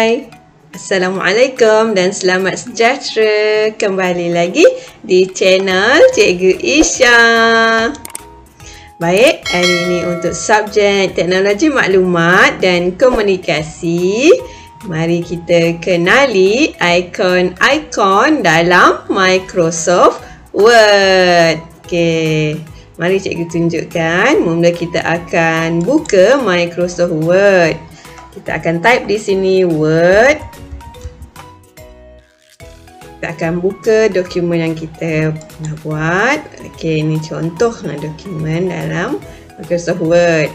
Hai, Assalamualaikum dan selamat sejahtera. Kembali lagi di channel Cikgu Isha. Baik, hari ini untuk subjek teknologi maklumat dan komunikasi. Mari kita kenali ikon-ikon dalam Microsoft Word. Okey, mari cikgu tunjukkan. Mula kita akan buka Microsoft Word. Kita akan type di sini Word. Kita akan buka dokumen yang kita nak buat. Okey, ini contoh dokumen dalam Microsoft Word.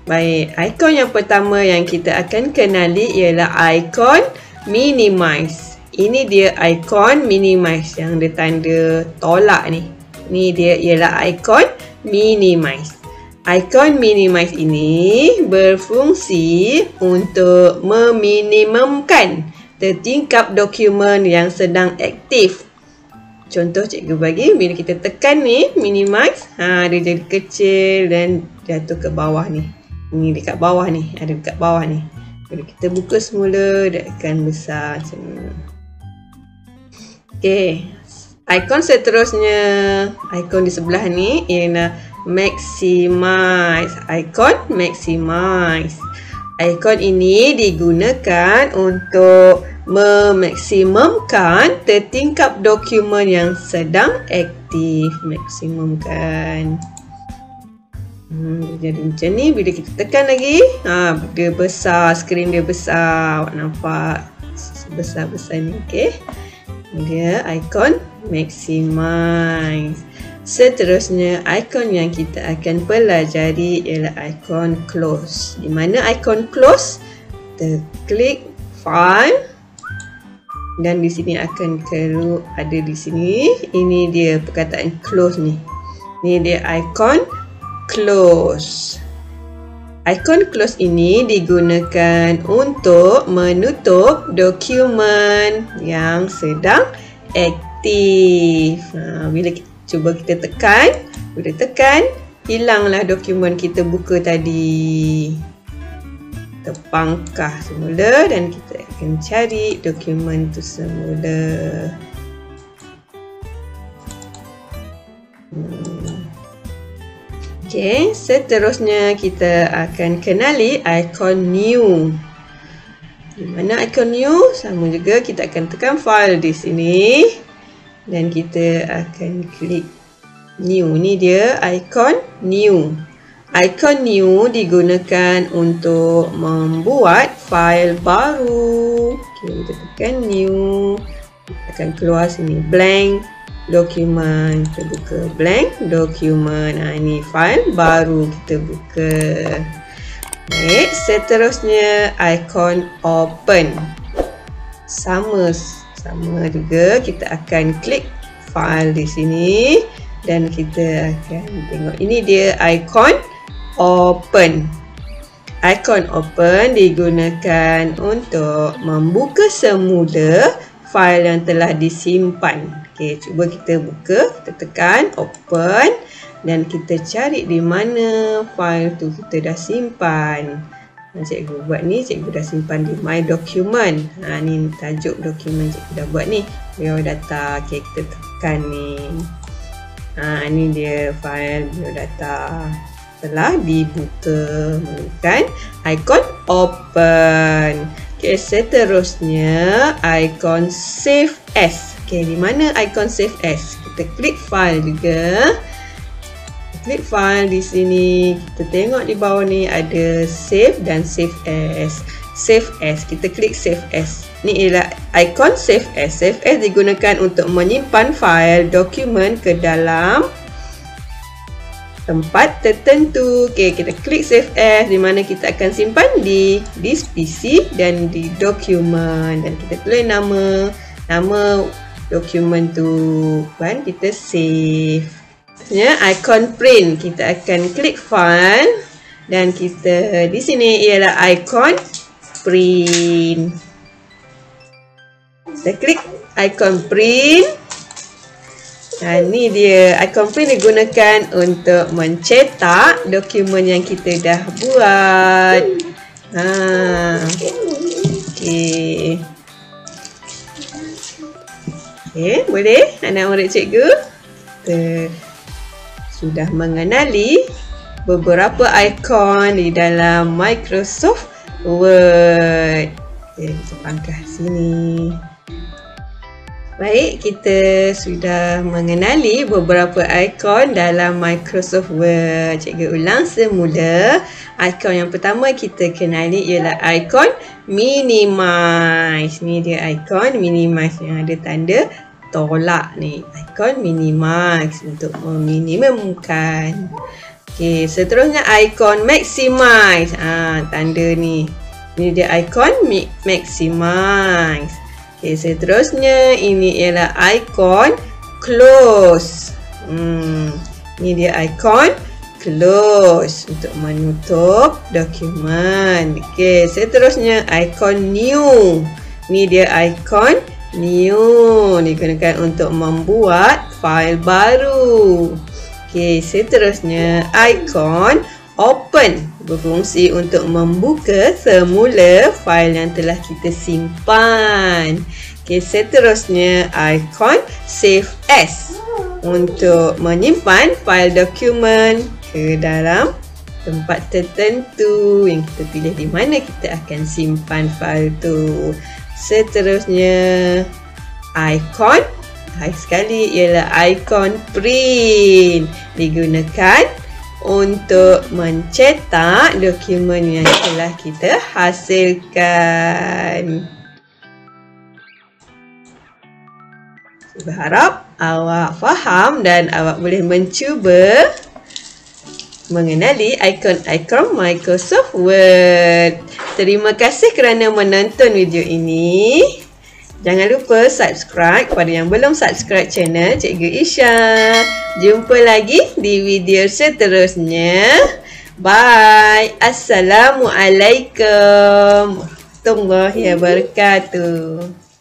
Baik, ikon yang pertama yang kita akan kenali ialah ikon minimize. Ini dia ikon minimize yang ada tanda tolak ni. Ini dia ialah ikon minimize. Ikon minimize ini berfungsi untuk meminimumkan tertingkap dokumen yang sedang aktif. Contoh cikgu bagi, bila kita tekan ni minimize, dia jadi kecil dan jatuh ke bawah ni. Ini dekat bawah ni, ada dekat bawah ni. Bila kita buka semula, dia akan besar macam ni. Okey, ikon seterusnya, ikon di sebelah ni ialah maximize. Ikon maximize. Ikon ini digunakan untuk memaksimumkan tertingkap dokumen yang sedang aktif. Maksimumkan. Jadi macam ni. Bila kita tekan lagi, dia besar, skrin dia besar. Awak nampak besar-besar ni. Okay. Dia ikon maximize. Seterusnya, ikon yang kita akan pelajari ialah ikon close. Di mana ikon close? Kita klik file dan di sini akan keluar, ada di sini. Ini dia perkataan close ni. Ini dia ikon close. Ikon close ini digunakan untuk menutup dokumen yang sedang aktif. Bila cuba kita tekan, bila tekan, hilanglah dokumen kita buka tadi. Kita pangkah semula dan kita akan cari dokumen tu semula. Okey, seterusnya kita akan kenali ikon new. Di mana ikon new? Sama juga kita akan tekan file di sini. Dan kita akan klik new. Ni dia ikon new. Ikon new digunakan untuk membuat file baru. Okay, kita tekan new. Akan keluar sini blank document. Kita buka blank document. Ini file baru kita buka. Baik, seterusnya ikon open. Sama juga, kita akan klik file di sini dan kita akan tengok. Ini dia ikon open. Ikon open digunakan untuk membuka semula file yang telah disimpan. Okey, cuba kita buka, kita tekan open dan kita cari di mana file tu kita dah simpan. Cikgu buat ni, cikgu dah simpan di my document. Ni tajuk dokumen cikgu dah buat ni, biodata. Okey, kita tekan ni. Ni dia file biodata telah dibuka menggunakan ikon open. Okey, seterusnya ikon save as. Okey, di mana ikon save as? Kita klik file juga. Klik file di sini, kita tengok di bawah ni ada save dan save as. Save as, kita klik save as. Ni ialah ikon save as. Save as digunakan untuk menyimpan file dokumen ke dalam tempat tertentu. Okey, kita klik save as di mana kita akan simpan di disk PC dan di dokumen, dan kita tulis nama dokumen tu dan kita save. Ikon print, kita akan klik file dan kita di sini ialah ikon print. Kita klik ikon print. Ini dia ikon print digunakan untuk mencetak dokumen yang kita dah buat. Okey. Okey, boleh anak murid cikgu? Kita sudah mengenali beberapa ikon di dalam Microsoft Word. Okey, kita pangkas sini. Baik, kita sudah mengenali beberapa ikon dalam Microsoft Word. Cikgu ulang semula. Ikon yang pertama kita kenali ialah ikon minimize. Ni dia ikon minimize yang ada tanda tolak ni. Ikon minimize untuk meminimumkan. Okey, seterusnya ikon maximize. Tanda ni. Ni dia ikon maximize. Okay, seterusnya ini ialah ikon close. Ini dia ikon close untuk menutup dokumen. Okay, seterusnya ikon new. Ini dia ikon new, digunakan untuk membuat fail baru. Okay, seterusnya ikon open, berfungsi untuk membuka semula fail yang telah kita simpan. Okay, seterusnya ikon save as, untuk menyimpan fail dokumen ke dalam tempat tertentu yang kita pilih di mana kita akan simpan fail tu. Seterusnya ikon sekali ialah ikon print, digunakan untuk mencetak dokumen yang telah kita hasilkan. Saya berharap awak faham dan awak boleh mencuba mengenali ikon-ikon Microsoft Word. Terima kasih kerana menonton video ini. Jangan lupa subscribe kepada yang belum subscribe channel Cikgu Isha. Jumpa lagi di video seterusnya. Bye. Assalamualaikum warahmatullahi wabarakatuh.